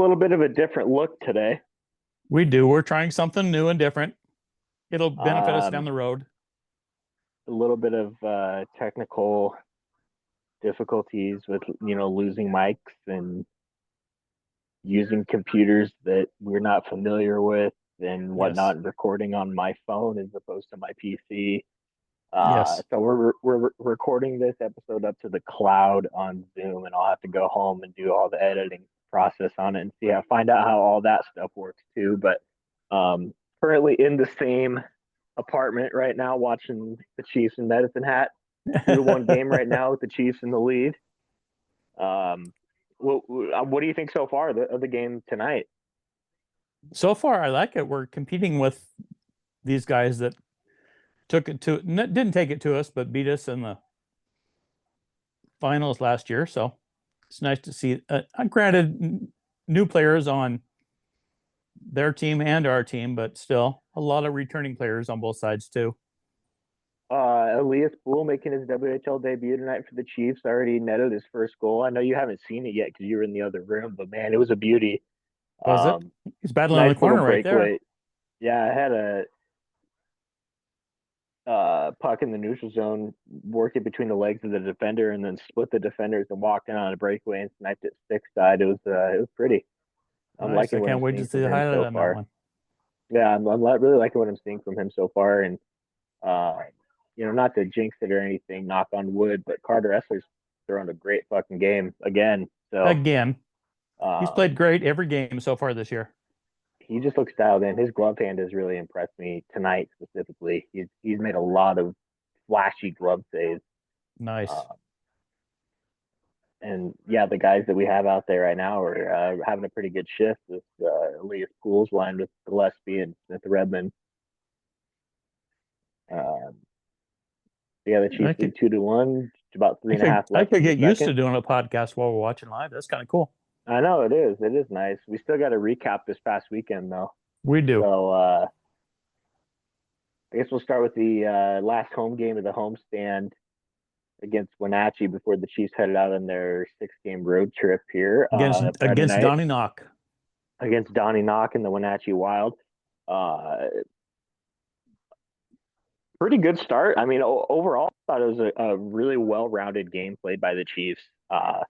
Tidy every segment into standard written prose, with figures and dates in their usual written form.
little bit of a different look today. We do. We're trying something new and different. It'll benefit us down Um, the road. a little bit of technical difficulties with losing mics and using computers that we're not familiar with and Yes. whatnot, and recording on my phone as opposed to my PC. Yes. So we're recording this episode up to the cloud on Zoom, and I'll have to go home and do all the editing process on it and find out how all that stuff works too. But currently in the same apartment right now, watching the Chiefs in Medicine Hat, 2-1 game right now with the Chiefs in the lead. What do you think so far of the game tonight? So far, I like it. We're competing with these guys that didn't take it to us, but beat us in the finals last year. So it's nice to see. Granted, new players on their team and our team, but still a lot of returning players on both sides too. Elias Poole making his WHL debut tonight for the Chiefs already netted his first goal. I know you haven't seen it yet because you were in the other room, but man, it was a beauty. Was it? Um, He's battling on Nice the little corner right there. breakaway. Yeah, I had a puck in the neutral zone, worked it between the legs of the defender, and then split the defenders and walked in on a breakaway and sniped it stick side. It was pretty. I'm Nice. liking I what I'm can't wait to seeing see from the him highlight so on that far. one. Yeah, I'm really liking what I'm seeing from him so far, and uh, not to jinx it or anything, knock on wood, but Carter Essler's throwing a great fucking game again. So Again, he's played um, great every game so far this year. he just looks dialed in. His glove hand has really impressed me tonight specifically. He's made a lot of flashy glove saves. Nice. Uh, and yeah, the guys that we have out there right now are having a pretty good shift with Elias Pools lined with Gillespie and Smith Redmond. Um, yeah, the I Chiefs could lead 2-1. About three I and a could half I left could in the get used to second. doing a podcast while we're watching live. That's kind of cool. I know it is. It is nice. We still got to recap this past weekend though. We do. So I guess we'll start with the last home game of the homestand against Wenatchee before the Chiefs headed out on their 6-game road trip here Against Friday against night Donnie Knock. against Donnie Knock and the Wenatchee Wild. Uh, Pretty good start. I mean, overall, I thought it was a really well-rounded game played by the Chiefs. Uh,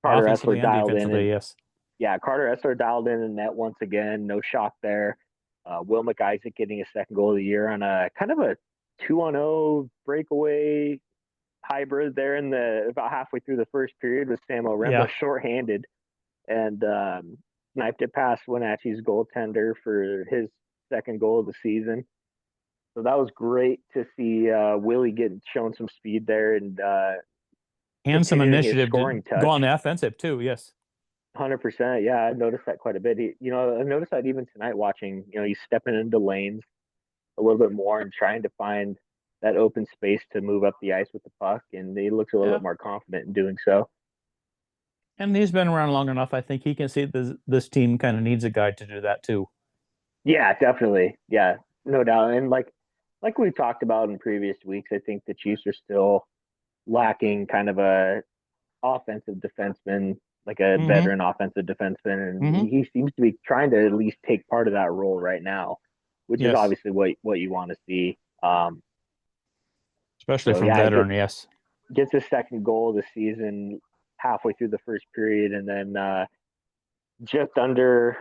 Carter Offensively Essler and dialed in, defensively, and yes. yeah, Carter Essler dialed in the net once again. No shock there. Will McIsaac getting his second goal of the year on a kind of a 2-on-0 breakaway hybrid there in the about halfway through the first period with Sam Oremba Yeah. shorthanded and sniped it past Wenatchee's goaltender for his second goal of the season. So that was great to see Willie getting shown some speed there and And some continuing his initiative to scoring go touch. on the offensive too, yes. 100%. Yeah, I noticed that quite a bit. I noticed that even tonight watching. He's stepping into lanes a little bit more and trying to find that open space to move up the ice with the puck, and he looks a little Yeah. bit more confident in doing so. And he's been around long enough. I think he can see this team kind of needs a guy to do that too. Yeah, definitely. Yeah, no doubt. And like we talked about in previous weeks, I think the Chiefs are still lacking kind of a offensive defenseman, like a Mm-hmm. veteran offensive defenseman, and Mm-hmm. he seems to be trying to at least take part of that role right now, which is Yes. obviously what you want to see. Especially So from yeah, he veteran, yes. gets his second goal of the season halfway through the first period, and then just under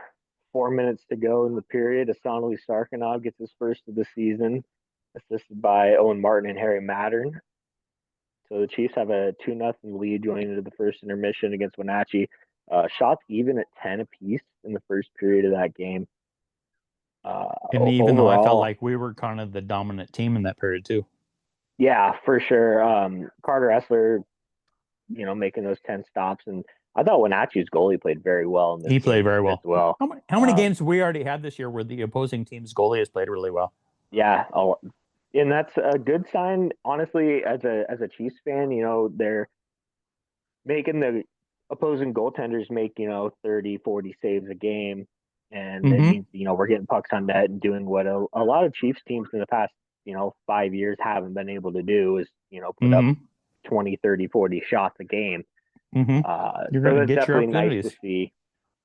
4 minutes to go in the period, Asanali Sarkinov gets his first of the season, assisted by Owen Martin and Harry Mattern. So the Chiefs have a 2-0 lead going into the first intermission against Wenatchee. Shots even at 10 apiece in the first period of that game. And even though I felt Overall, like we were kind of the dominant team in that period too. yeah, for sure. Carter Essler, making those 10 stops. And I thought Wenatchee's goalie played very well in this He played game very as well. well. How many Um, games have we already had this year where the opposing team's goalie has played really well? yeah, and that's a good sign, honestly, as a Chiefs fan. They're making the opposing goaltenders make 30, 40 saves a game, and that Mm-hmm. means we're getting pucks on net and doing what a lot of Chiefs teams in the past 5 years haven't been able to do is put up Mm-hmm. 20, 30, 40 shots a game. Mm-hmm. You're So going to that's get your definitely nice to opportunities. see.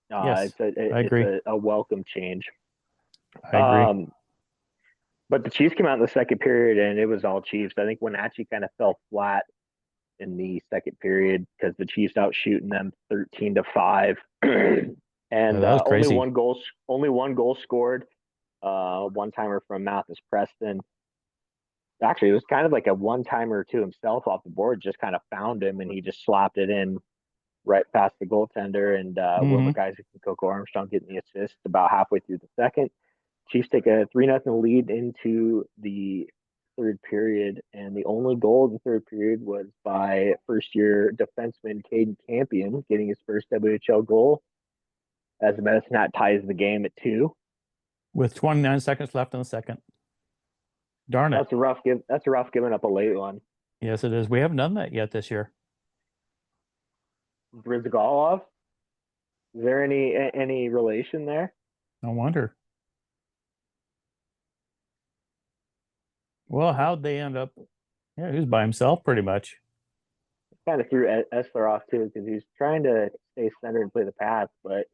Yes, I It's agree. a welcome change. I agree. Um, but the Chiefs came out in the second period, and it was all Chiefs. I think Wenatchee kind of fell flat in the second period because the Chiefs out shooting them 13-5, Yeah, and that was crazy. only one goal scored. One timer from Mathis Preston. Actually, it was kind of like a one timer to himself off the board. Just kind of found him, and he just slapped it in right past the goaltender. And Hmm. Wilbur Isaac and Coco Armstrong getting the assist about halfway through the second. Chiefs take a 3-0 lead into the third period, and the only goal in the third period was by first year defenseman Caden Campion getting his first WHL goal as the Medicine Hat ties the game at 2. With 29 seconds left in the second. Darn it. That's a rough giving up a late one. Yes, it is. We haven't done that yet this year. Brizgalov, is there any relation there? No wonder. Well, how'd they end up? Yeah, he was by himself pretty much. Kind of threw Essler off too because he's trying to stay centered and play the pass, but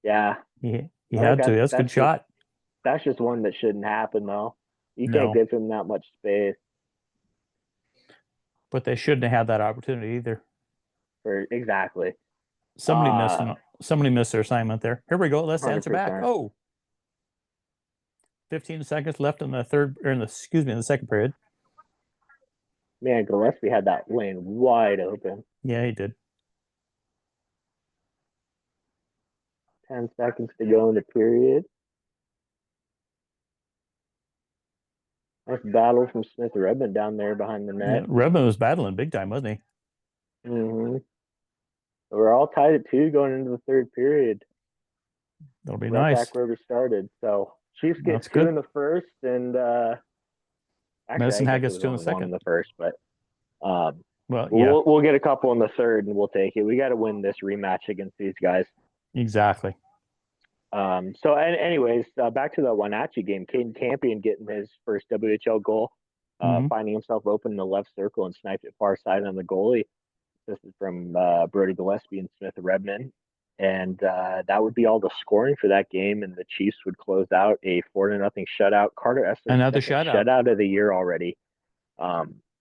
yeah, He I think had to. That's a good shot. that's just one that shouldn't happen though. You can't No, give him that much space but they shouldn't have had that opportunity either. for exactly. Somebody missed their assignment there. Here we go. Let's answer back. 100%. Oh, 15 seconds left in the third or in the excuse me, in the second period. Man, Gillespie had that lane wide open. Yeah, he did. 10 seconds to go in the period. Nice battle from Smith Redmond down there behind the Yeah, net. Redmond was battling big time, wasn't he? Mm-hmm. We're all tied at 2 going into the third period. That'll be Right nice. back where we started. So Chiefs get That's 2 good. in the first, and actually, I Medicine guess Hat it gets was two in the only one in second. the first, but um, Well, yeah, we'll get a couple in the third, and we'll take it. We got to win this rematch against these guys. exactly. So, anyways, back to the Wenatchee game. Caden Campion getting his first WHL goal, Hmm. finding himself open in the left circle and sniped it far side on the goalie. This is from Brody Gillespie and Smith Redmond. And that would be all the scoring for that game. And the Chiefs would close out a 4-0 shutout. Carter Essler's Another second shutout. shutout of the year already.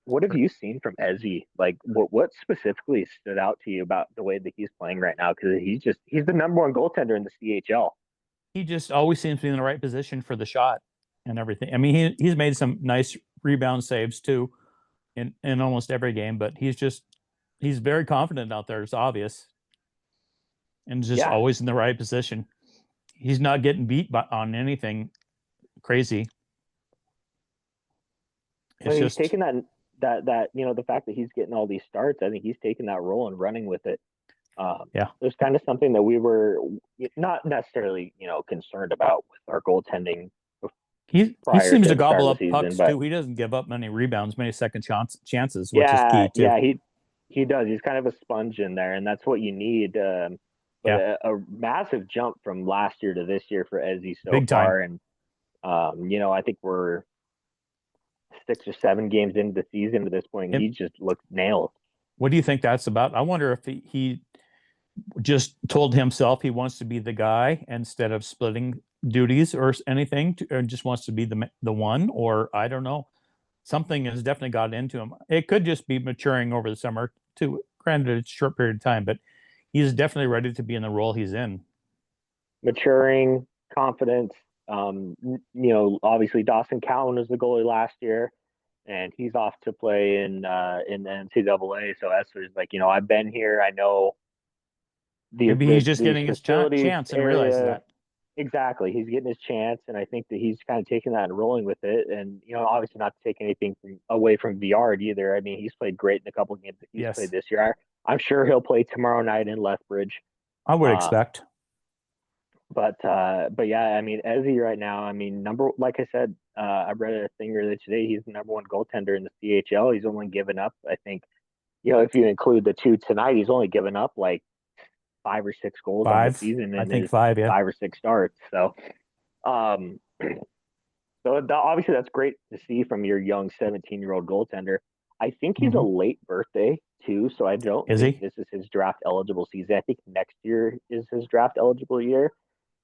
What have you seen from Ezzy? Like, what specifically stood out to you about the way that he's playing right now? Because he's the number one goaltender in the CHL. He just always seems to be in the right position for the shot and everything. I mean, he's made some nice rebound saves too in almost every game, but he's very confident out there. It's obvious, and just Yeah, always in the right position. He's not getting beat on anything crazy. well, It's he's just taken that the fact that he's getting all these starts. I think he's taken that role and running with it. yeah. It was kind of something that we were not necessarily concerned about with our goaltending He prior seems to to the start gobble of the up season, pucks but too. He doesn't give up many rebounds, many chances, which is yeah, key too. he does. He's kind of a sponge in there, and that's what you need. But Yeah, a massive jump from last year to this year for Ezzy so big time. far, and I think we're 6 or 7 games into the season at this point, and And he just looks nailed. what do you think that's about? I wonder if he just told himself he wants to be the guy instead of splitting duties or anything, or just wants to be the one, or I don't know. Something has definitely got into him. It could just be maturing over the summer too. Granted, it's a short period of time, but he's definitely ready to be in the role he's in. Maturing, confidence. Obviously Dawson Cowan was the goalie last year, and he's off to play in the NCAA. So Esther's like, I've been here. I know Maybe he's just these getting his facilities chance and realizes area. that. Exactly, he's getting his chance, and I think that he's kind of taking that and rolling with it. And obviously not to take anything away from Viard either. I mean, he's played great in a couple of games that he's played Yes, this year. I'm sure he'll play tomorrow night in Lethbridge. I would Um, expect. but yeah, I mean, Ezzy right now, I mean, like I said, I read a thing earlier today. He's the number one goaltender in the CHL. He's only given up, I think, if you include the 2 tonight, he's only given up like 5 or 6 goals on the Five, season I in think his five. Yeah, 5 or 6 starts. So, um, obviously that's great to see from your young 17-year-old goaltender. I think he's a Hmm. late birthday too, so I don't Is think he? this is his draft eligible season. I think next year is his draft eligible year,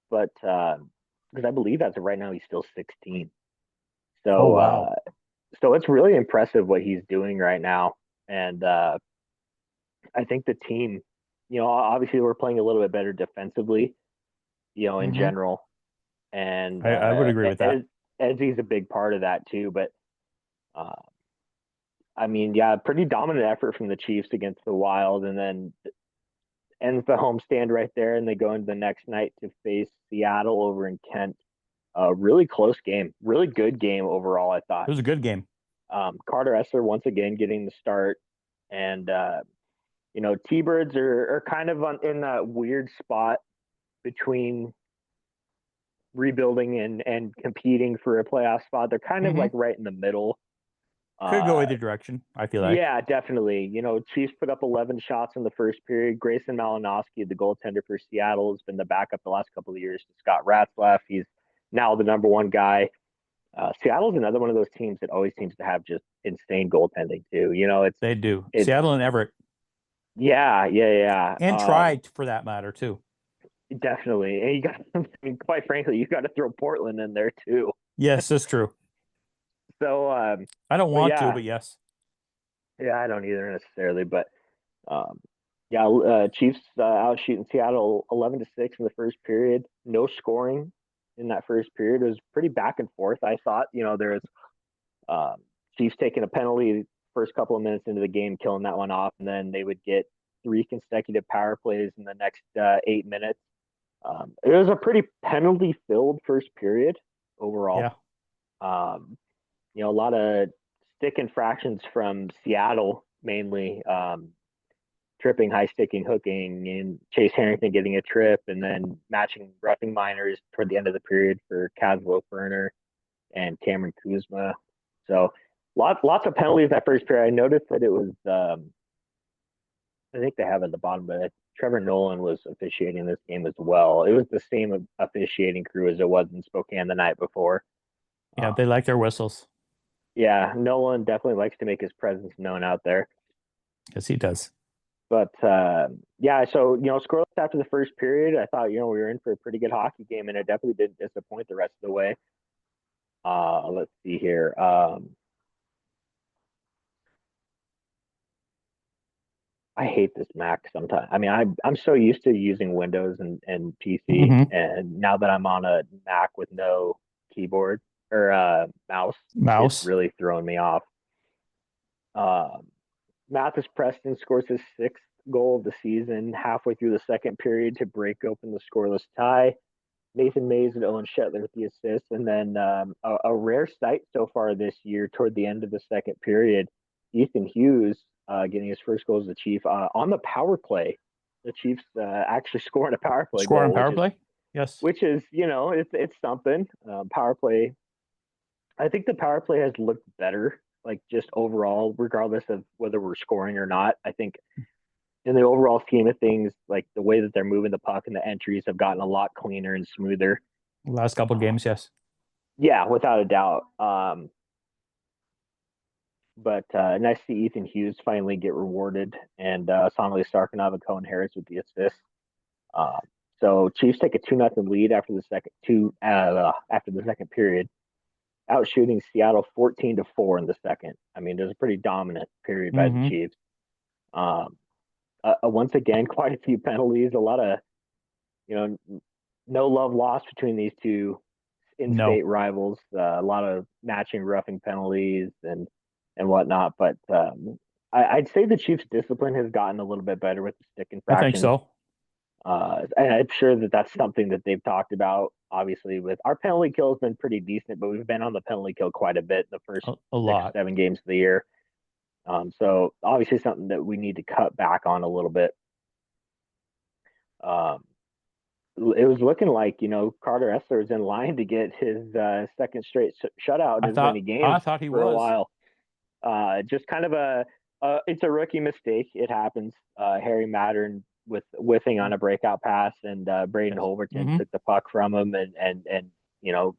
but because I believe as of right now he's still 16. Oh, So wow. so it's really impressive what he's doing right now, and I think the team, obviously we're playing a little bit better defensively, in Hmm. general, and I would agree with that. Ezzy's a big part of that too. But uh, I mean, yeah, pretty dominant effort from the Chiefs against the Wild, and then ends the homestand right there, and they go into the next night to face Seattle over in Kent. Really close game, really good game overall, I It thought. was a good game. Carter Esser once again getting the start, and T-Birds are kind of in that weird spot between rebuilding and competing for a playoff spot. They're kind of Hmm. like right in the middle. Could go Uh, either direction, I feel like. yeah, definitely. Chiefs put up 11 shots in the first period. Grayson Malinowski, the goaltender for Seattle, has been the backup the last couple of years to Scott Ratzlaff. He's now the number one guy. Seattle's another one of those teams that always seems to have just insane goaltending too. They do. It's Seattle and Everett, yeah, yeah, and yeah. tried for that matter too. Definitely. And you got, I mean, quite frankly, you got to throw Portland in there too. Yes, that's true. So, I don't but want to, yeah, but yes. yeah, I don't either necessarily, but um, yeah, Chiefs out shooting Seattle 11-6 in the first period. No scoring in that first period. It was pretty back and forth. I thought, there's um, Chiefs taking a penalty first couple of minutes into the game, killing that one off, and then they would get three consecutive power plays in the next 8 minutes. It was a pretty penalty filled first period overall. Yeah. Um, a lot of stick infractions from Seattle mainly. Tripping, high sticking, hooking, and Chase Harrington getting a trip, and then matching roughing minors toward the end of the period for Caswell Ferner and Cameron Kuzma. So lots of penalties that first period. I noticed that it was I think they have at the bottom, but Trevor Nolan was officiating this game as well. It was the same officiating crew as it was in Spokane the night before. Yeah, they like their whistles. Yeah, Nolan definitely likes to make his presence known out there. Yes, he does. But yeah, so scoreless after the first period, I thought we were in for a pretty good hockey game, and it definitely didn't disappoint the rest of the way. Let's see here. I hate this Mac sometimes. I mean, I'm so used to using Windows and PC, Hmm. and now that I'm on a Mac with no keyboard or mouse, it's Mouse. really throwing me off. Um, Mathis Preston scores his sixth goal of the season halfway through the second period to break open the scoreless tie. Nathan Mays and Owen Shetler with the assists, and then a rare sight so far this year toward the end of the second period. Ethan Hughes getting his first goal as a Chief on the power play. The Chiefs actually scoring a power play Score on goal, power play? Yes. it's something. Power play. I think the power play has looked better, like just overall, regardless of whether we're scoring or not. I think in the overall scheme of things, like the way that they're moving the puck and the entries have gotten a lot cleaner and smoother. Last couple Uh, games, yes. yeah, without a doubt. But nice to see Ethan Hughes finally get rewarded, and Sonley Sarkinov and Cohen Harris with the assist. Uh, so Chiefs take a 2-0 lead after the second period, out shooting Seattle 14-4 in the second. I mean, there's a pretty dominant period by the Hmm. Chiefs. Um, once again, quite a few penalties, a lot of you know no love lost between these two in-state No, rivals. A lot of matching roughing penalties and whatnot. But I'd say the Chiefs' discipline has gotten a little bit better with the stick I think infractions. so. And I'm sure that that's something that they've talked about. Obviously, with our penalty kill has been pretty decent, but we've been on the penalty kill quite a bit in the first A six, lot. 7 games of the year. So obviously something that we need to cut back on a little bit. Um, it was looking like Carter Essler is in line to get his second straight shutout in I as many thought games I thought he for a was. while. Just kind of it's a rookie mistake. It happens. Harry Mattern with whiffing on a breakout pass, and Braden Yes. Holberton Hmm. took the puck from him and you know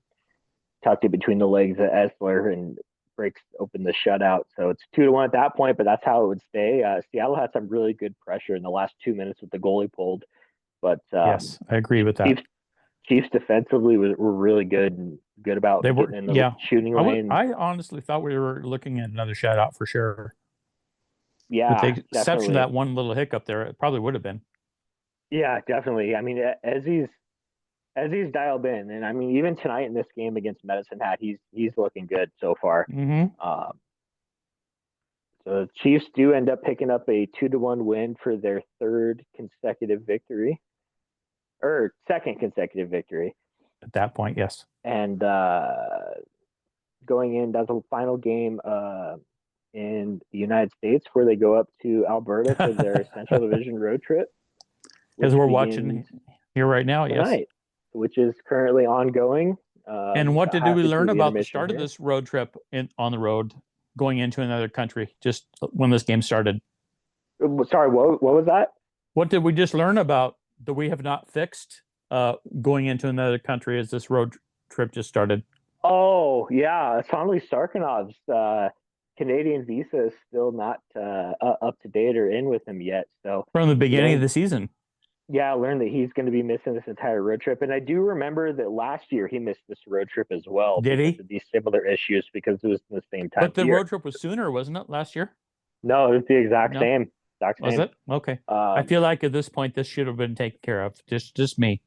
tucked it between the legs of Essler and breaks open the shutout. So it's 2-1 at that point, but that's how it would stay. Seattle had some really good pressure in the last 2 minutes with the goalie pulled, but Yes, I agree with that. Chiefs defensively were really good and good about They getting were, in the yeah. shooting lane. I honestly thought we were looking at another shutout for sure. With Yeah, the exception of definitely. that one little hiccup there, it probably would have been. Yeah, definitely. I mean, as he's dialed in, and I mean, even tonight in this game against Medicine Hat, he's looking good so far. Mm-hmm. Um, so the Chiefs do end up picking up a 2-1 win for their third consecutive victory, or second consecutive victory. At that point, yes. And going in, that's the final game in the United States where they go up to Alberta for their Central Division road trip, As which we're begins watching here right now, yes. tonight, which is currently ongoing. And what About did we halfway learn through the about the intermission start of here. this road trip on the road, going into another country, just when this game started? Sorry, what was that? What did we just learn about that we have not fixed going into another country as this road trip just started? Oh yeah, Sonley Sarkinov's Canadian visa is still not up to date or in with him yet. So From the beginning of learned, the season. yeah, I learned that he's going to be missing this entire road trip. And I do remember that last year he missed this road trip as well Did because he? of these similar issues because it was in the same time But of the year. road trip was sooner, wasn't it, last year? No, it's the exact No, same, exact was same. it? Okay. I Um, feel like at this point this should have been taken care of. Just me.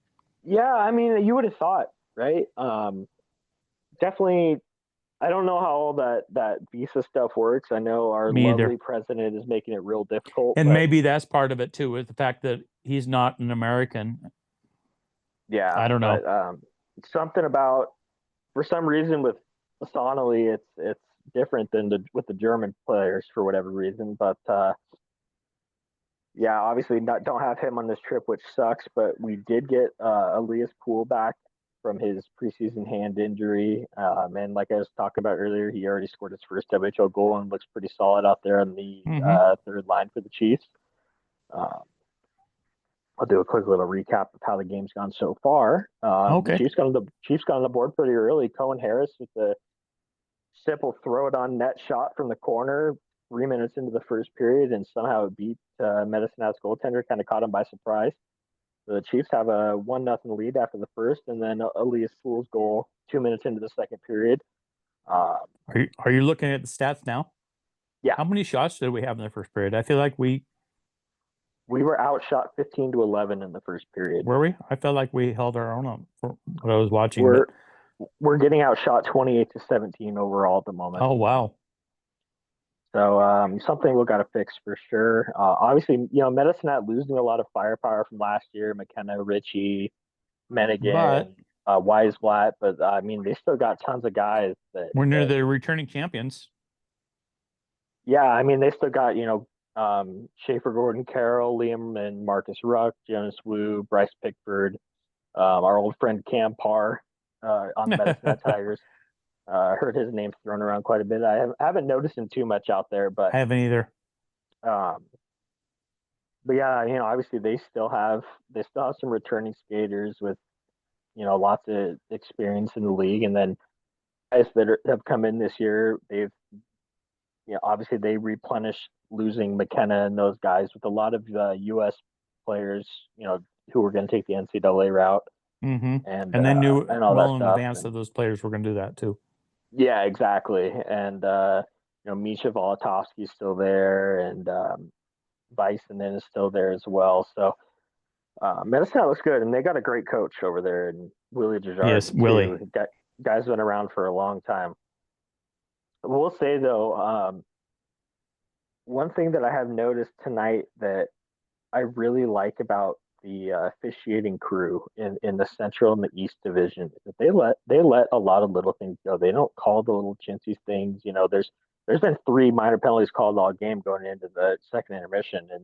yeah, I mean, you would have thought, right? Definitely. I don't know how all that visa stuff works. I know our Me lovely either. president is making it real difficult, And but maybe that's part of it too, with the fact that he's not an American. yeah, I don't know. but something about for some reason with Sonali, it's different than with the German players for whatever reason. But yeah, obviously don't have him on this trip, which sucks. But we did get Elias Poole back from his preseason hand injury, and like I was talking about earlier, he already scored his first WHL goal and looks pretty solid out there on the Mm-hmm. third line for the Chiefs. Um, I'll do a quick little recap of how the game's gone so far. The Okay. Chiefs got on the board pretty early. Cohen Harris with the simple throw it on net shot from the corner 3 minutes into the first period, and somehow it beat Medicine Hat's goaltender, kind of caught him by surprise. The Chiefs have a 1-0 lead after the first, and then Elias Poole's goal 2 minutes into the second period. Um, Are you looking at the stats now? yeah, How many shots did we have in the first period? I feel like we we were outshot 15-11 in the first period. were we. I felt like we held our own on for what I was watching, We're but we're getting outshot 28-17 overall at the moment. oh wow. So something we've got to fix for sure. Obviously, Medicine Hat losing a lot of firepower from last year. McKenna, Ritchie, But Mennigan, Weisblatt, but I mean they still got tons of guys we're near that the returning champions. yeah, I mean they still got Schaefer, Gordon, Carroll, Liam, and Marcus Ruck, Jonas Wu, Bryce Pickford, our old friend Cam Parr on the Medicine Hat I Tigers. Heard his name thrown around quite a bit. I haven't noticed him too much out there, but haven't either. um, but yeah, obviously they still have some returning skaters with lots of experience in the league, and then guys that have come in this year, they've obviously they replenished losing McKenna and those guys with a lot of U.S. players, who were going to take the NCAA route Mm-hmm. and And they knew all that well in stuff. advance that And those players were going to do that too. yeah, exactly. And Misha Volatovsky's still there, and Bison is still there as well. So Medicine Hat looks good, and they got a great coach over there, and Willie Yes, Desjardins Willie. too. Guy's been around for a long time. We'll say though, one thing that I have noticed tonight that I really like about the officiating crew in the Central and the East Division is that they let a lot of little things go. They don't call the little chintzy things. There's been three minor penalties called all game going into the second intermission, and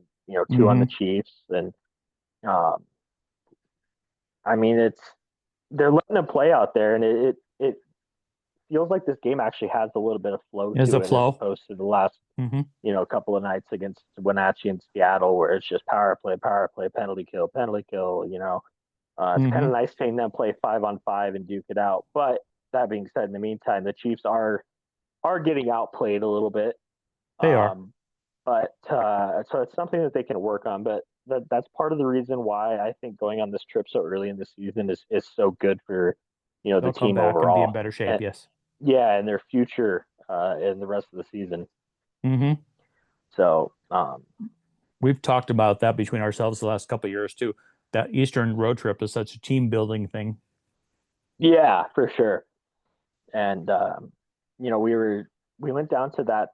two on the Mm-hmm. Chiefs, and um, I mean they're letting them play out there, and it feels like this game actually has a little bit of flow Is to a it as flow. opposed to the last Mm-hmm. couple of nights against Wenatchee and Seattle where it's just power play, penalty kill. It's kind Mm-hmm. of nice seeing them play 5-on-5 and duke it out. But that being said, in the meantime, the Chiefs are are getting outplayed a little bit. They are. Um, but so it's something that they can work on. But that's part of the reason why I think going on this trip so early in the season is so good for the They'll come team back and be in overall. better shape. And Yes. yeah, and their future in the rest of the season. Hmm. So We've talked about that between ourselves the last couple of years too. That Eastern road trip is such a team building thing. yeah, for sure. And we went down to that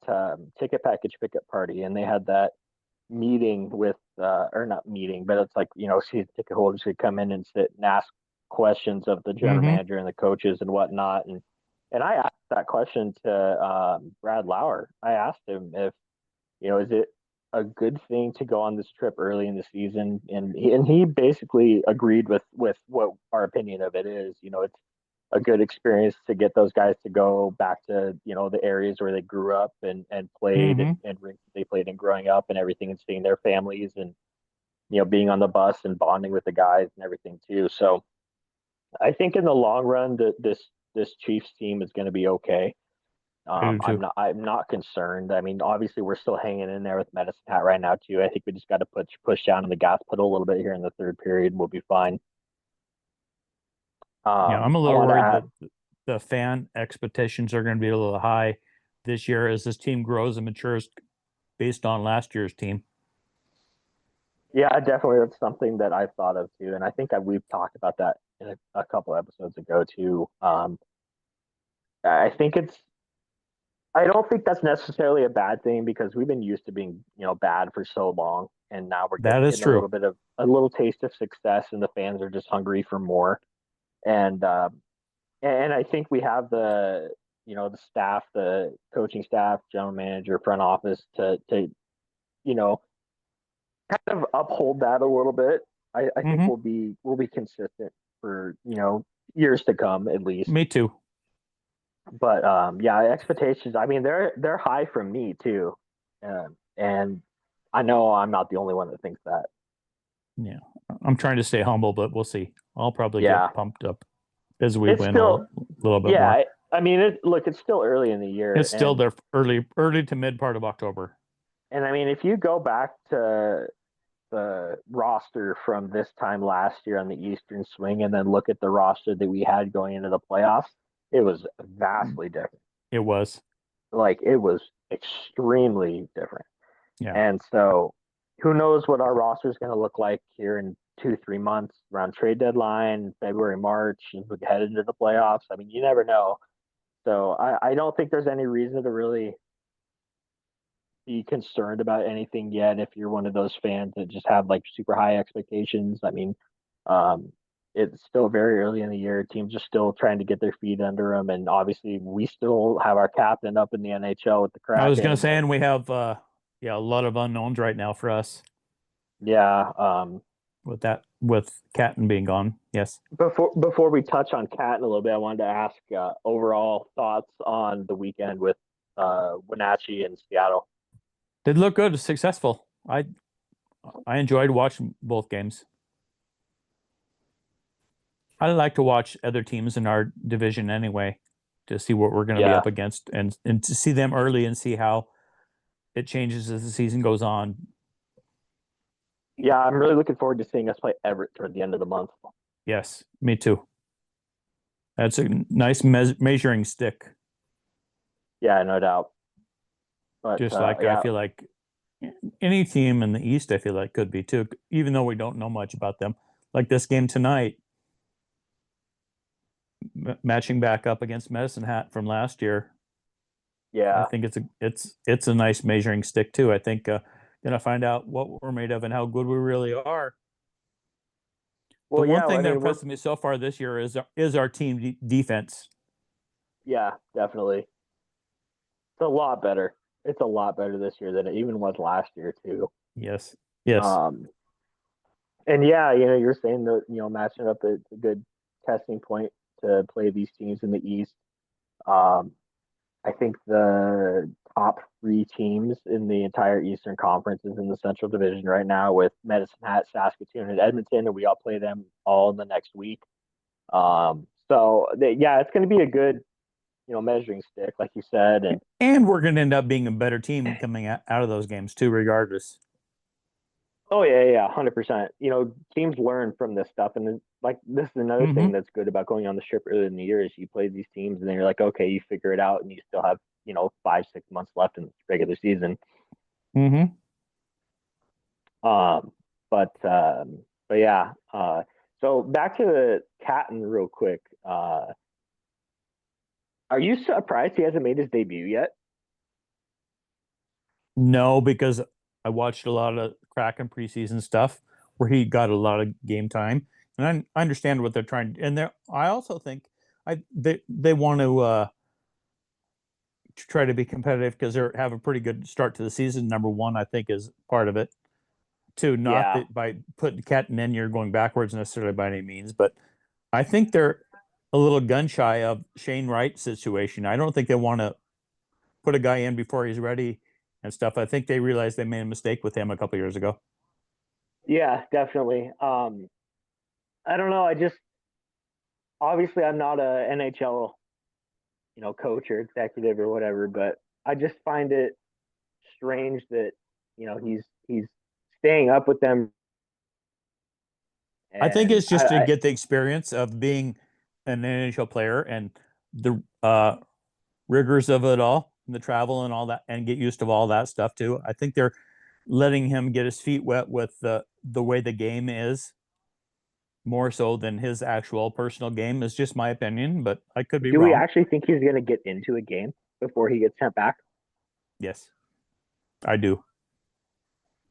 ticket package pickup party, and they had that meeting with or not meeting, but it's like season ticket holders could come in and sit and ask questions of the general Hmm. manager and the coaches and whatnot. And I asked that question to Brad Lauer. I asked him if is it a good thing to go on this trip early in the season, and he basically agreed with what our opinion of it is. It's a good experience to get those guys to go back to the areas where they grew up and played Hmm. and rinks they played in growing up and everything, and seeing their families and being on the bus and bonding with the guys and everything too. So I think in the long run that this Chiefs team is going to be okay. I do too. I'm not concerned. I mean, obviously we're still hanging in there with Medicine Hat right now too. I think we just got to push down on the gas pedal a little bit here in the third period. We'll be fine. Yeah, I'm a I little want to worried add, that the fan expectations are going to be a little high this year as this team grows and matures based on last year's team. yeah, definitely that's something that I've thought of too, and I think we've talked about that in a couple episodes ago too. I think it's I don't think that's necessarily a bad thing because we've been used to being bad for so long, and now we're That is getting a little true. bit of a little taste of success, and the fans are just hungry for more. And I think we have the staff, the coaching staff, general manager, front office to you know kind of uphold that a little bit. I think Hmm. we'll be consistent for years to come at least. Me too. But yeah, expectations. I mean, they're high from me too, and I know I'm not the only one that thinks that. Yeah. I'm trying to stay humble, but we'll see. I'll probably Yeah, get pumped up as we it's win a still little bit yeah. more. I mean, look, it's still early in the year, It's still their early to mid part of October. and I mean, if you go back to the roster from this time last year on the Eastern Swing, and then look at the roster that we had going into the playoffs, it was vastly different. It was. Like it was extremely different. Yeah. And so who knows what our roster is going to look like here in 2, 3 months around trade deadline, February, March, as we head into the playoffs. I mean, you never know. So I don't think there's any reason to really be concerned about anything yet if you're one of those fans that just have like super high expectations. I mean, um, it's still very early in the year. Teams are still trying to get their feet under them, and obviously we still have our captain up in the NHL with the I was gonna Kraken. say, And and we have yeah, a lot of unknowns right now for us yeah, with Catton being gone. Yes. before we touch on Cat in a little bit, I wanted to ask overall thoughts on the weekend with Wenatchee and Seattle. Did look good, successful. I enjoyed watching both games. I like to watch other teams in our division anyway to see what we're going to be Yeah, up against and to see them early and see how it changes as the season goes on. yeah, I'm really looking forward to seeing us play Everett toward the end of the month. Yes, me too. That's a nice measuring stick. Yeah, no doubt. But Just like I yeah, feel like any team in the East, I feel like could be too, even though we don't know much about them. Like this game tonight, matching back up against Medicine Hat from last year. I yeah. think it's a nice measuring stick too. I think gonna find out what we're made of and how good we really are. The Well, one yeah. thing I that mean, we're impressed me so far this year is our team defense. yeah, definitely. It's a lot better. It's a lot better this year than it even was last year too. Yes, yes. Um, and yeah, you're saying that matching up it's a good testing point to play these teams in the East. Um, I think the top three teams in the entire Eastern Conference is in the Central Division right now with Medicine Hat, Saskatoon, and Edmonton, and we all play them all in the next week. So yeah, it's going to be a good measuring stick, like you said. And we're going to end up being a better team coming out of those games too, regardless. Oh yeah, 100%. Teams learn from this stuff, and then, like this is another thing Mm-hmm. that's good about going on the trip early in the year is you play these teams, and then you're like, okay, you figure it out, and you still have 5-6 months left in the regular season. Mm-hmm. Um, but yeah. So back to the Catton real quick. Are you surprised he hasn't made his debut yet? No, because I watched a lot of Kraken preseason stuff where he got a lot of game time, and I understand what they're trying. And I also think they want to try to be competitive because they have a pretty good start to the season. Number one, I think, is part of it. Too, not Yeah, that by putting Catton in, you're going backwards necessarily by any means, but I think they're a little gun shy of Shane Wright's situation. I don't think they want to put a guy in before he's ready and stuff. I think they realized they made a mistake with him a couple years ago. yeah, definitely. I don't know. I just obviously I'm not a NHL, coach or executive or whatever, but I just find it strange that he's staying up with them, I think and it's just to get the experience of being an NHL player and the rigors of it all, and the travel and all that, and get used to all that stuff too. I think they're letting him get his feet wet with the way the game is more so than his actual personal game. Is just my opinion, but I could be do we wrong. actually think he's going to get into a game before he gets sent back? Yes, I do.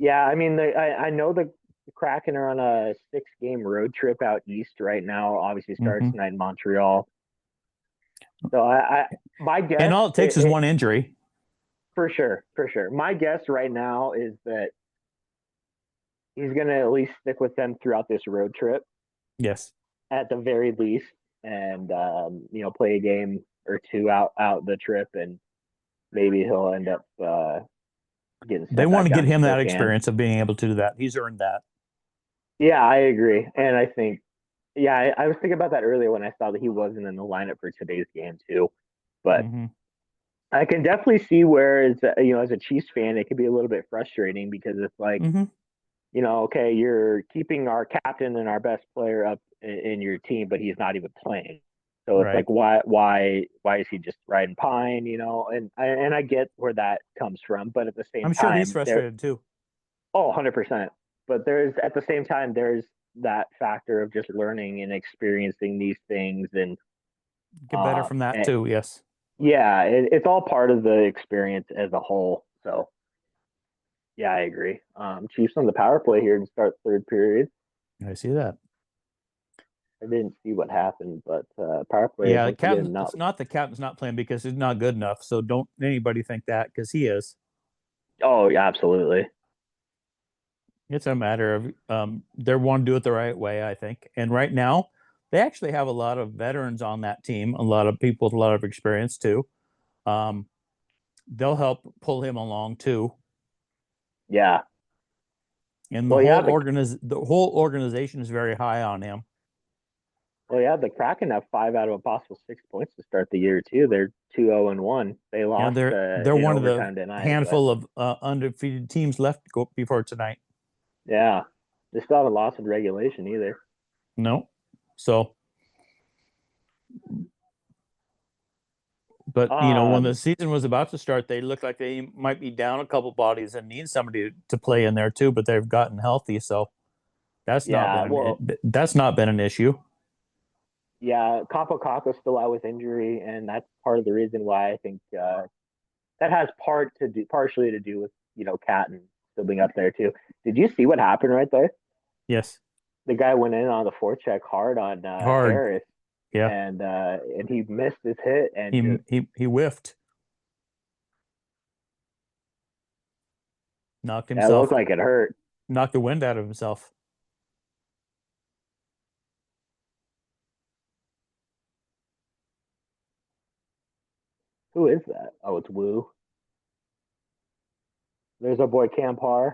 Yeah, I mean, I know the Kraken are on a 6-game road trip out east right now. Obviously, starts Hmm. tonight in Montreal. So my And guess, all it takes is one injury. for sure. My guess right now is that he's going to at least stick with them throughout this road trip, Yes, at the very least, and play a game or two out the trip, and maybe he'll end up getting they sent want back to get down to him that Spokane. experience of being able to do that. He's earned that. Yeah, I agree, and I think yeah, I was thinking about that earlier when I saw that he wasn't in the lineup for today's game too. But Hmm. I can definitely see where, as a Chiefs fan, it could be a little bit frustrating because it's like, Hmm. okay, you're keeping our captain and our best player up in your team, but he's not even playing. So it's like, Right. why is he just riding pine? And I get where that comes from, but at the same I'm sure he's time, frustrated too. 100%. But there's at the same time, there's that factor of just learning and experiencing these things, and Get better uh, from that and too. Yes, yeah, it's all part of the experience as a whole. So yeah, I agree. Chiefs on the power play here to start third period. I see that. I didn't see what happened, but power play Yeah, the once again captain. not. It's not the captain's not playing because he's not good enough. So don't anybody think that because he is. Oh yeah, absolutely. It's a matter of they want to do it the right way, I think. And right now, they actually have a lot of veterans on that team, a lot of people with a lot of experience too. Um, they'll help pull him along too. Yeah. And Well, yeah. the whole organization is very high on him. The Kraken have 5 out of a possible 6 points to start the year too. They're 2-0-1. They Yeah, lost they're in one of the overtime tonight, but handful of undefeated teams left before tonight. yeah, they still haven't lost in regulation either. No, so but when the Um, season was about to start, they looked like they might be down a couple bodies and need somebody to play in there too. But they've gotten healthy, so yeah. Well, that's not been an issue. yeah. Kapokaka's still out with injury, and that's part of the reason why I think that has partially to do with Catton still being up there too. Did you see what happened right there? Yes, The guy went in on the forecheck hard on hard. Harris, Yeah, and he missed his hit and he just he whiffed, knocked yeah, it looked himself, like it hurt. knocked the wind out of himself. Who is that? Oh, it's Wu. There's our boy Campar,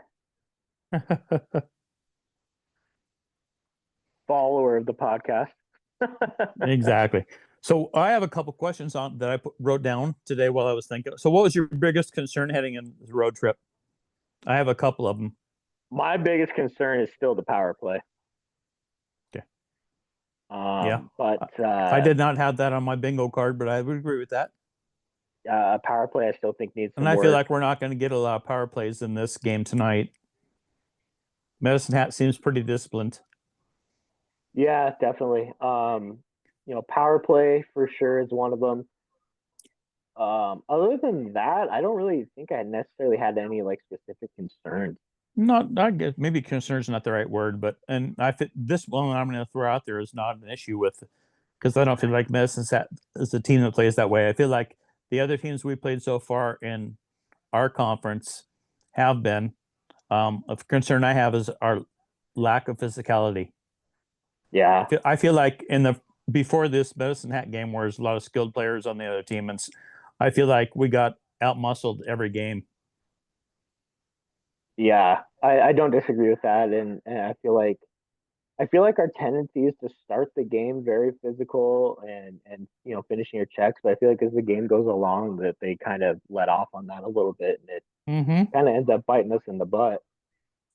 follower of the podcast. Exactly. So I have a couple questions on that wrote down today while I was thinking. So what was your biggest concern heading in the road trip? I have a couple of them. My biggest concern is still the power play. Okay. Yeah. But I did not have that on my bingo card, but I would agree with that. power play I still think needs And some I feel work. like we're not going to get a lot of power plays in this game tonight. Medicine Hat seems pretty disciplined. Yeah, definitely. Power play for sure is one of them. Other than that, I don't really think I necessarily had any like specific concerns. Not, I guess maybe concern is not the right word, but and I think this one I'm going to throw out there is not an issue with because I don't feel like Medicine Hat is a team that plays that way. I feel like the other teams we played so far in our conference have been. A concern I have is our lack of physicality. Yeah, I feel like in the before this Medicine Hat game, where there's a lot of skilled players on the other team, and I feel like we got out muscled every game. yeah, I don't disagree with that, and I feel like our tendency is to start the game very physical and finishing your checks, but I feel like as the game goes along that they kind of let off on that a little bit, and it Mm-hmm. kind of ends up biting us in the butt.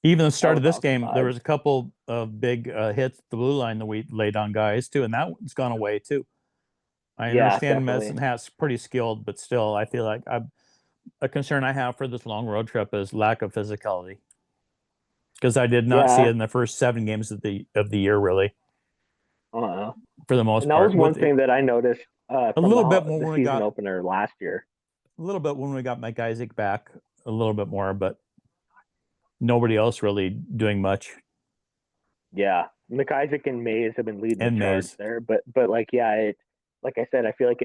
Even the That start was of this game, there outside. was a couple of big hits at the blue line that we laid on guys too, and that one's gone away too. I Yeah, understand definitely. Medicine Hat's pretty skilled, but still, I feel like a concern I have for this long road trip is lack of physicality because I did not see it Yeah, in the first 7 games of the year really I don't know. for the most And that was part. one With thing that I noticed a from little bit the when we season got opener last year. a little bit when we got Mike Isaac back, a little bit more, but nobody else really doing much. Yeah, McIsaac and Mays have been leading the And charge Mays, there, but like yeah, like I said, I feel like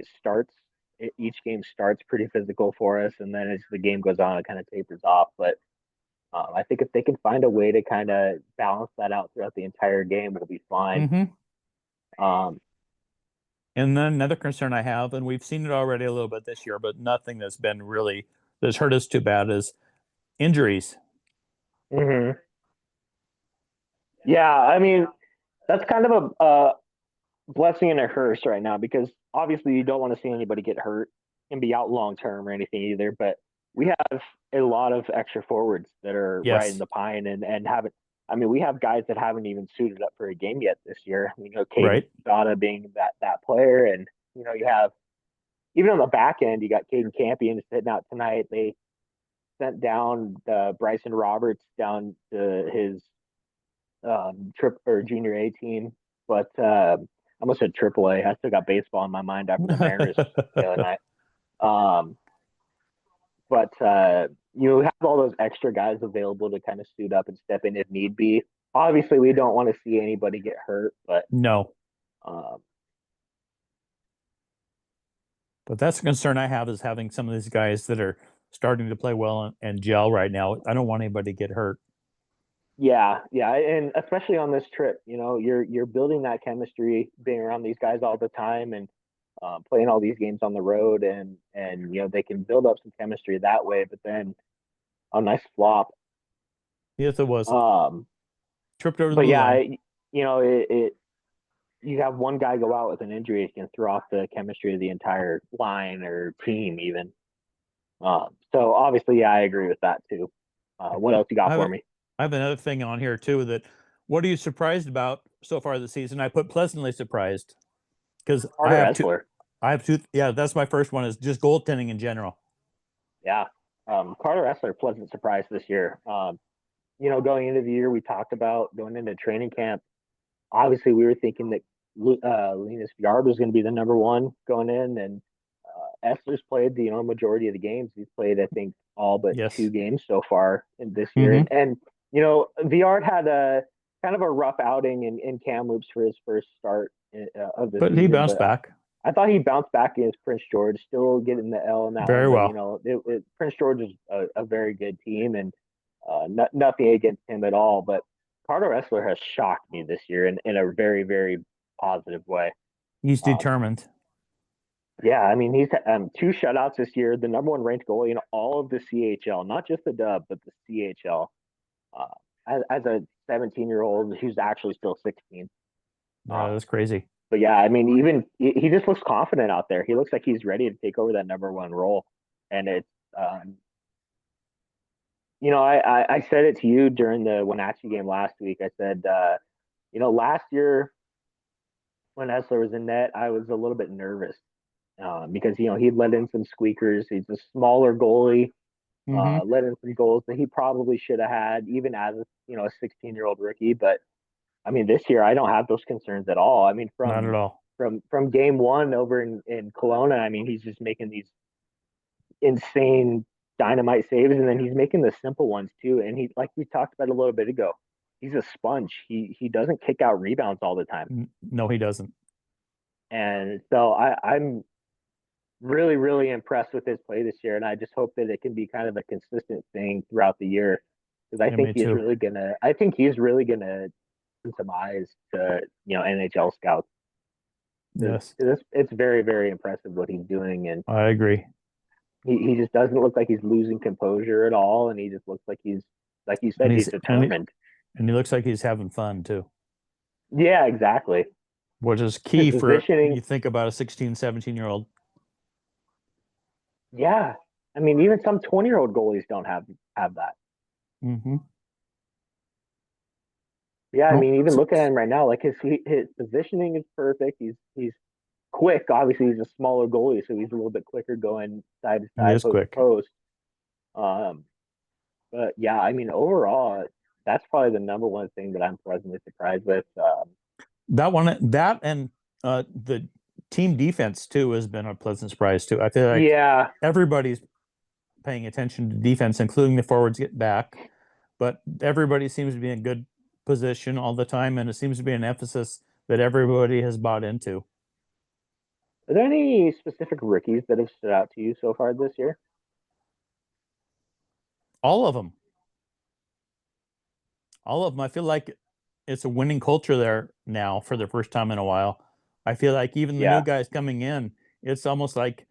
each game starts pretty physical for us, and then as the game goes on, it kind of tapers off. But I think if they can find a way to kind of balance that out throughout the entire game, it'll be fine. mm-hmm. Um, And then another concern I have, and we've seen it already a little bit this year, but nothing that's been really that's hurt us too bad is injuries. mhm. Yeah, I mean that's kind of a blessing and a curse right now because obviously you don't want to see anybody get hurt and be out long term or anything either. But we have a lot of extra forwards that are right in Yes, the pine and haven't. I mean, we have guys that haven't even suited up for a game yet this year. Caden right. Dada being that player, and you have even on the back end, you got Caden Campion sitting out tonight. They sent down Bryson Roberts down to his trip or junior A team, but I almost said triple A. I still got baseball in my mind after the Mariners the other night. Um, but you have all those extra guys available to kind of suit up and step in if need be. Obviously, we don't want to see anybody get hurt, but No, um, but that's a concern I have is having some of these guys that are starting to play well and gel right now. I don't want anybody to get hurt. yeah, yeah, and especially on this trip, you're building that chemistry, being around these guys all the time, and playing all these games on the road, and they can build up some chemistry that way. But then a nice flop. Yes, it was Um, tripped over the but blue yeah, line. it you have one guy go out with an injury, it can throw off the chemistry of the entire line or team even. So obviously, yeah, I agree with that too. What else you I got have for a, me? I have another thing on here too that what are you surprised about so far this season? I put pleasantly surprised because Carter Essler. I have two. Yeah, that's my first one is just goaltending in general. Yeah, Carter Essler, pleasant surprise this year. Going into the year, we talked about going into training camp. Obviously, we were thinking that Linus Yard was going to be the number one going in, and Essler's played the majority of the games. He's played, I think, all but two Yes. games so far in this year, Mm-hmm. and Viard had a kind of a rough outing in Kamloops for his first start of the But he season, bounced but back I thought he bounced back against Prince George, still getting the L in that very one, but well. Prince George is a very good team, and nothing against him at all, but Carter Essler has shocked me this year in a very, very positive way. He's Um, determined. yeah, I mean, he's two shutouts this year, the number one ranked goalie in all of the CHL, not just the dub, but the CHL. As a 17-year-old who's actually still 16. Yeah, Um, that's crazy. but yeah, I mean, even he just looks confident out there. He looks like he's ready to take over that number one role, and it's um, I said it to you during the Wenatchee game last week. I said, last year when Essler was in net, I was a little bit nervous because he'd let in some squeakers. He's a smaller goalie, Mm-hmm. let in some goals that he probably should have had, even as a 16-year-old rookie. But I mean, this year I don't have those concerns at all. I mean, Not at all. from game one over in Kelowna, I mean, he's just making these insane dynamite saves, and then he's making the simple ones too. And he, like we talked about a little bit ago, he's a sponge. He doesn't kick out rebounds all the time, No, he doesn't. and so I'm really really impressed with his play this year, and I just hope that it can be kind of a consistent thing throughout the year because Yeah, me too. I think he's really gonna open some eyes to NHL scouts because Yes, it's very very impressive what he's doing, and I agree. he just doesn't look like he's losing composure at all, and he just looks like he's like you And said, he's determined. he looks like he's having fun too, Yeah, exactly. which is His key for positioning, you think about a 16, 17-year-old. yeah. I mean, even some 20-year-old goalies don't have that. Mm-hmm. Yeah, I Oh, mean, even look at him right now. Like his positioning is perfect. He's quick. Obviously, he's a smaller goalie, so he's a little bit quicker going side to he side, is post to quick. post. Um, but yeah, I mean, overall, that's probably the number one thing that I'm pleasantly surprised with. That and the team defense too has been a pleasant surprise too. I feel like Yeah, everybody's paying attention to defense, including the forwards get back, but everybody seems to be in good position all the time, and it seems to be an emphasis that everybody has bought into. are there any specific rookies that have stood out to you so far this year? All of them, all of them. I feel like it's a winning culture there now for the first time in a while. I feel like even the new Yeah, guys coming in, it's almost like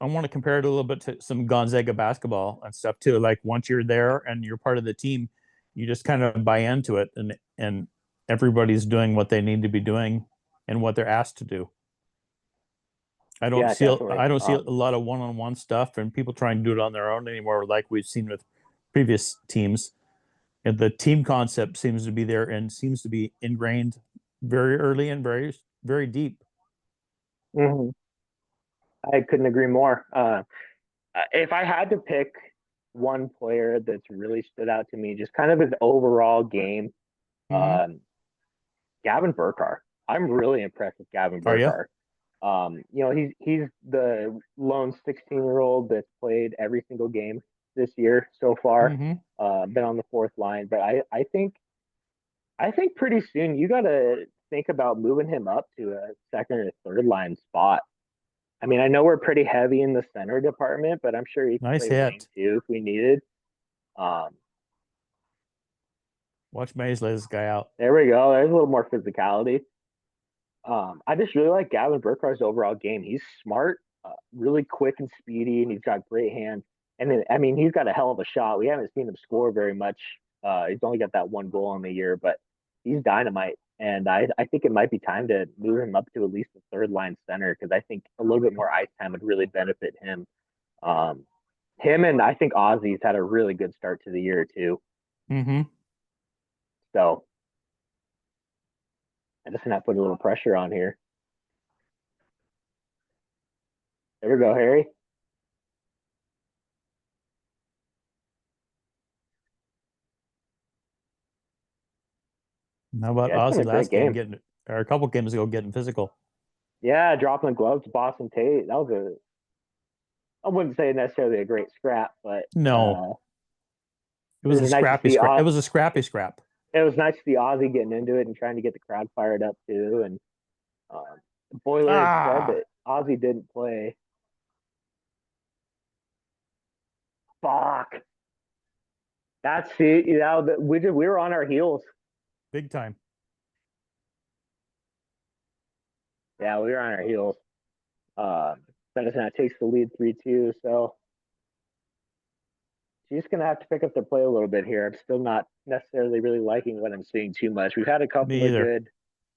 I want to compare it a little bit to some Gonzaga basketball and stuff too. Like once you're there and you're part of the team, you just kind of buy into it, and everybody's doing what they need to be doing and what they're asked to do. yeah, definitely. I don't see a lot of one-on-one stuff and people trying to do it on their own anymore, like we've seen with previous teams. And the team concept seems to be there and seems to be ingrained very early and very very deep. Mhm. I couldn't agree more. If I had to pick one player that's really stood out to me, just kind of his overall game, Mm-hmm. um, Gavin Burkar. I'm really impressed with Gavin Are you? Burkar. He's the lone 16-year-old that's played every single game this year so far. Mm-hmm. Been on the fourth line, but I think pretty soon you got to think about moving him up to a second or third line spot. I mean, I know we're pretty heavy in the center department, but I'm sure he could Nice play wing hit. too if we needed. Um, Watch Mays let this guy out. there we go. There's a little more physicality. I just really like Gavin Burkhart's overall game. He's smart, really quick and speedy, and he's got great hands. And then, I mean, he's got a hell of a shot. We haven't seen him score very much. He's only got that one goal on the year, but he's dynamite. And I think it might be time to move him up to at least the third line center because I think a little bit more ice time would really benefit him. Um, him and I think Ozzy's had a really good start to the year too. Mm-hmm. So I just gonna put a little pressure on here. There we go, Harry. How about Yeah, it's been Ozzy a great last game game. getting or a couple games ago getting physical? Yeah, dropping the gloves to Boston Tate. That was I wouldn't say necessarily a great scrap, but No, it it was was a nice to scrappy see. scrap. It was a scrappy scrap. It was nice to see Ozzy getting into it and trying to get the crowd fired up too. And Boiler had said Ah, that Ozzy didn't play. Fuck. That's it. We were on our heels. big time. Yeah, we were on our heels. Medicine takes the lead 3-2. So she's gonna have to pick up the play a little bit here. I'm still not necessarily really liking what I'm seeing too much. We've had a couple Me of either. good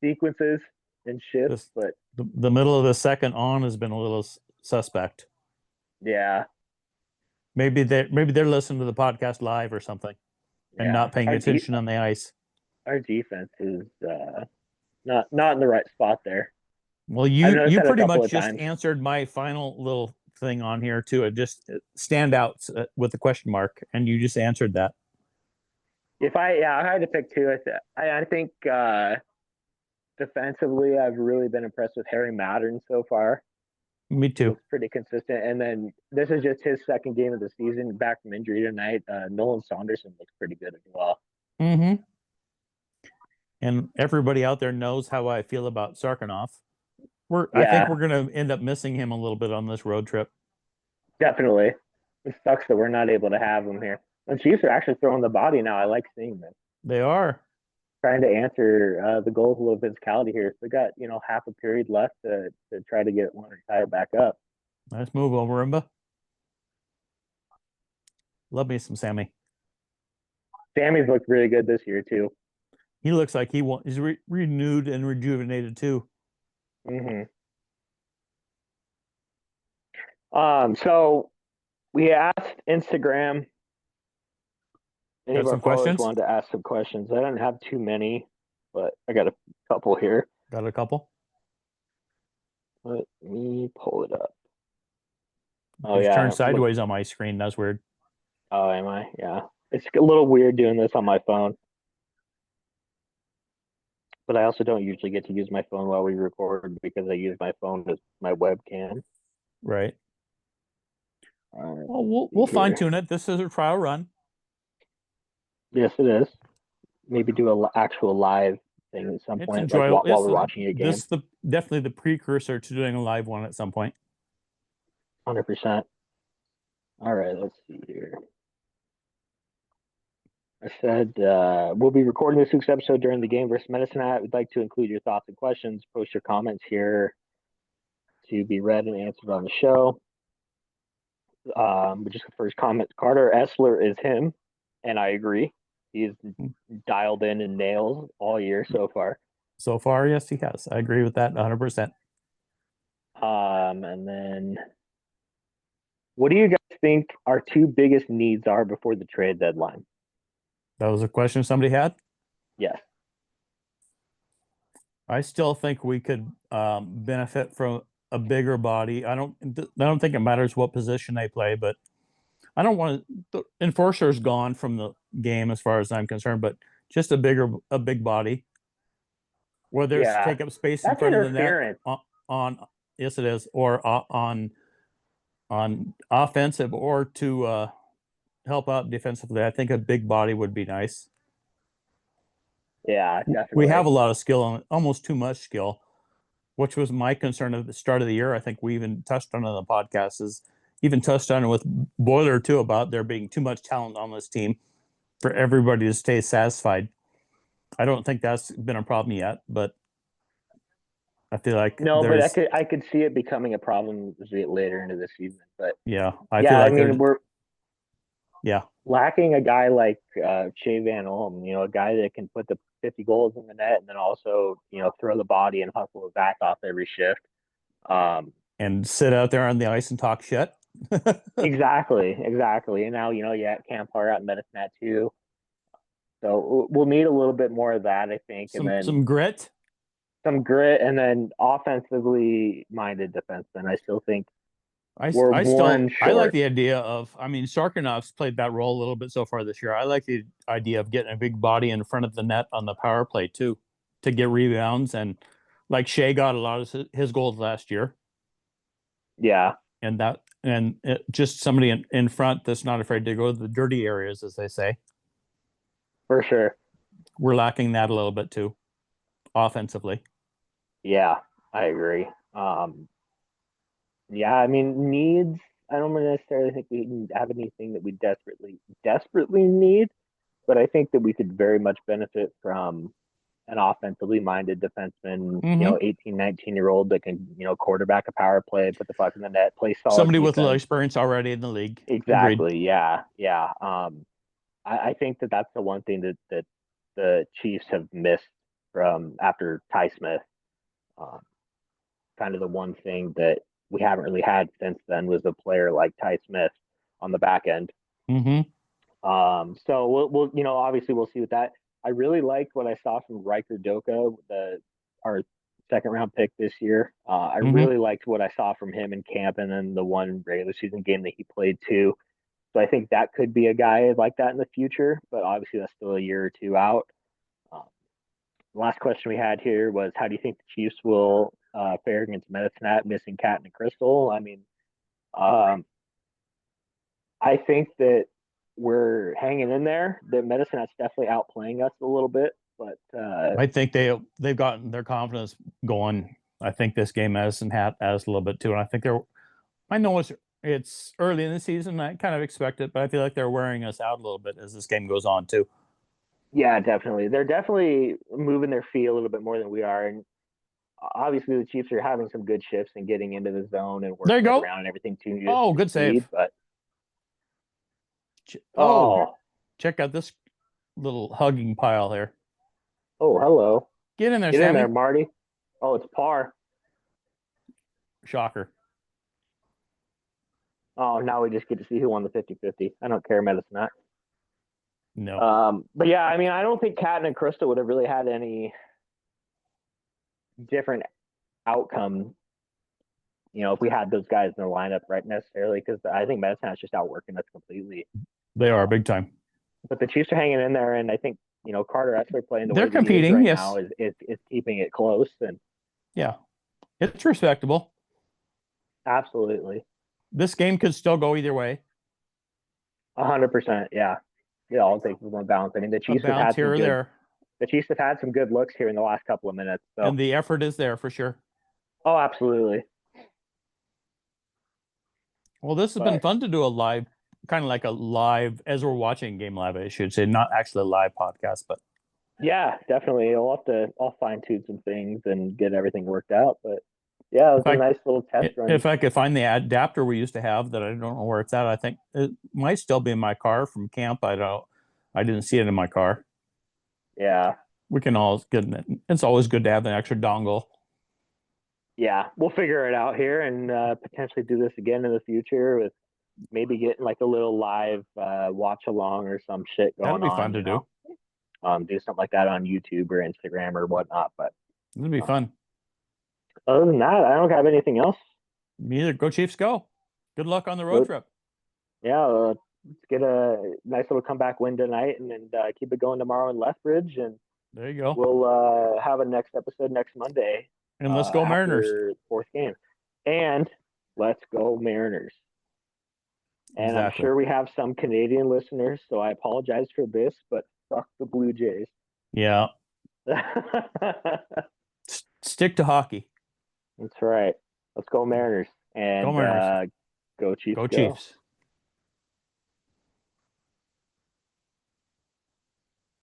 sequences and shifts, This but the middle of the second on has been a little suspect. yeah, Maybe they're listening to the podcast live or something and yeah. not paying attention on the ice. Our defense is not in the right spot there. Well, I've you noticed you that a pretty couple much of just times. answered my final little thing on here too. It just standouts with a question mark, and you just answered that. If I had to pick two, I think defensively, I've really been impressed with Harry Mattern so far. Me He too. looks pretty consistent. And then this is just his second game of the season, back from injury tonight. Nolan Saunderson looks pretty good as well. Mm-hmm. And everybody out there knows how I feel about Sarkanoff. I think Yeah, we're going to end up missing him a little bit on this road trip. definitely. It sucks that we're not able to have him here. The Chiefs are actually throwing the body now. I like seeing this. They are. Trying to answer the goal with a little physicality here. So they got half a period left to try to get one or tie it back up. Nice move over Imba. Love me some Sammy. Sammy's looked really good this year too. He looks like he's renewed and rejuvenated too. Mm-hmm. So we asked Instagram. Any Got of our some followers questions? wanted to ask some questions. I don't have too many, but I got a couple here. Got a couple. Let me pull it up. Oh It's turned yeah, look. sideways on my screen. That's weird. Oh, am I? Yeah, it's a little weird doing this on my phone, but I also don't usually get to use my phone while we record because I use my phone as my webcam. Right. All right, Well, we'll let's see fine here. tune it. This is a trial run. Yes, it is. Maybe do a actual live thing at some It's point, like enjoyable. while we're watching a game. Definitely the precursor to doing a live one at some point. 100%. All right, let's see here. I said we'll be recording this week's episode during the game versus Medicine Hat. We'd like to include your thoughts and questions. Post your comments here to be read and answered on the show. But just the first comment, Carter Essler is him, and I agree. He's dialed in and nails all year so far. So far, yes, he has. I agree with that 100%. And then, what do you guys think our two biggest needs are before the trade deadline? That was a question somebody had. Yes. I still think we could benefit from a bigger body. I don't think it matters what position they play, but I don't want the enforcer's gone from the game as far as I'm concerned, but just a big body, whether it's Yeah. take up space in That's front of the net interference. on yes it is, or on offensive or to help out defensively. I think a big body would be nice. Yeah, We definitely. have a lot of skill, on almost too much skill, which was my concern at the start of the year. I think we even touched on it on the podcast, is even touched on it with Boiler too, about there being too much talent on this team for everybody to stay satisfied. I don't think that's been a problem yet, but I feel like No, but I could see it becoming a problem as we get later into the season. But I feel like we're yeah, lacking a guy like Shea Van Olm, a guy that can put the 50 goals in the net and then also, throw the body and hustle it back off every shift. and sit out there on the ice and talk shit. Exactly. And now, Camp Hart out in Medicine too. So we'll need a little bit more of that, I think. And then some grit. some grit, and then offensively minded defensemen. I still think I one like short. the idea of, I mean, Sarkanov's played that role a little bit so far this year. I like the idea of getting a big body in front of the net on the power play too, to get rebounds, and like Shea got a lot of his goals last year. Yeah, and just somebody in front that's not afraid to go to the dirty areas, as they say. for sure. We're lacking that a little bit too, offensively. Yeah, I agree. Yeah, I mean, needs. I don't necessarily think we have anything that we desperately need, but I think that we could very much benefit from an offensively minded defenseman, 18, 19-year-old that can, quarterback a power play, put the puck in the net, play solid Somebody defense. with a little experience already in the league. Exactly. Agreed. Yeah. I think that that's the one thing that the Chiefs have missed from after Ty Smith. Um, Kind of the one thing that we haven't really had since then was a player like Ty Smith on the back end. Mm-hmm. So we'll obviously we'll see with that. I really liked what I saw from Riker Doka, our second round pick this year. I Mm-hmm. really liked what I saw from him in camp and then the one regular season game that he played too. So I think that could be a guy like that in the future, but obviously that's still a year or two out. Um, the last question we had here was, how do you think the Chiefs will fare against Medicine Hat missing Cat and Crystal? I mean, um, I think that we're hanging in there. The Medicine Hat's definitely outplaying us a little bit, but I think they've gotten their confidence going. I think this game Medicine Hat has a little bit too, and I think they're. I know it's early in the season. I kind of expect it, but I feel like they're wearing us out a little bit as this game goes on too. yeah, definitely, they're definitely moving their feet a little bit more than we are, and obviously the Chiefs are having some good shifts and getting into the zone and There you working it go. around and everything to Oh, good succeed. save. But Oh, oh, check out this little hugging pile here. oh, hello, Get in there, get in there, Sammy. Marty. Oh, it's par. Shocker. Oh, now we just get to see who won the 50-50. I don't care, Medicine Hat. No, But yeah, I mean, I don't think Catton and Krista would have really had any different outcome, if we had those guys in the lineup right necessarily, because I think Medicine Hat's just outworking us completely. they are big time. But the Chiefs are hanging in there, and I think Carter Essler playing the way They're that he is competing. right Yes. now is keeping it close, and Yeah. It's respectable. absolutely This game could still go either way. 100%, yeah. Yeah, I'll take one balance. I mean, A bounce here or there. the Chiefs have had some good looks here in the last couple of minutes. So, And the effort is there for sure. oh, absolutely. Well, this has been fun to do a live, kind of like a live, as we're watching game live, I should say, not actually a live podcast, but Yeah, definitely. I'll fine tune some things and get everything worked out. But yeah, it was a nice little test run. if I could find the adapter we used to have that I don't know where it's at, I think it might still be in my car from camp. I didn't see it in my car. Yeah. We can all get it. It's always good to have an extra dongle. Yeah, we'll figure it out here and potentially do this again in the future with maybe getting like a little live watch along or some shit going on. That'd be fun to do. Do something like that on YouTube or Instagram or whatnot. But it'd be fun. Other than that, I don't have anything else. Me either. Go Chiefs, go! Good luck on the road trip. Yeah, let's get a nice little comeback win tonight, and then keep it going tomorrow in Lethbridge. And there you go. We'll have a next episode next Monday. And let's go Mariners. Fourth game, and let's go Mariners. And exactly. I'm sure we have some Canadian listeners, so I apologize for this, but fuck the Blue Jays. Yeah. Stick to hockey. That's right. Let's go Mariners. And go Mariners. Go Chiefs. Go Chiefs.